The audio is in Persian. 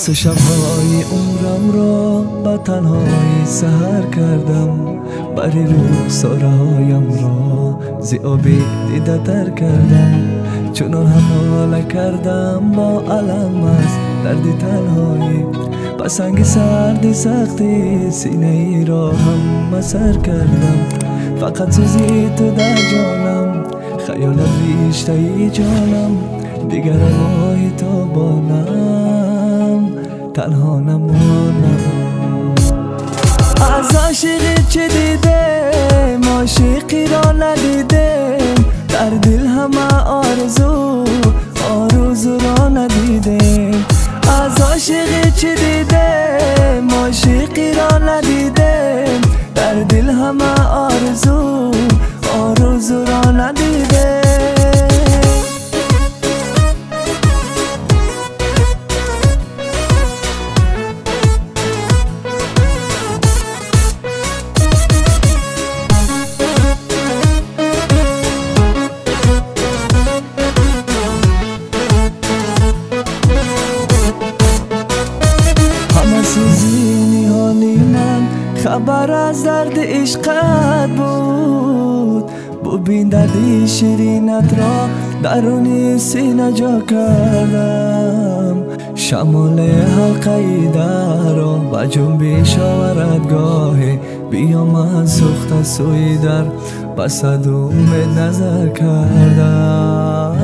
نصف شبهای عمرم را با تنهایی سحر کردم، بری رخساره هایم را زیابی دیده تر کردم. چنان حماله کردم با علم از دردی تنهایی، پسنگ سردی سختی سینه ای را هم مسر کردم. فقط سوزی تو در جانم، خیالت ریشته ای جانم، دیگر ماهی تا بانم تنها نمانم. از عاشقی چه دیدم، عاشقی را ندیدم، در دل همه آرزو را ندیدم. از عاشقی چه دیدم، عاشقی را ندیدم، در دل همه آرزو را ندیدم. خبر از درد عشقت بود، ببین دردی شیرینت را درونی سینه جا کردم. شمال حلقه در را با جنبش آورد گاهی، بیام از سوخت سوی در بسد امید نظر کردم.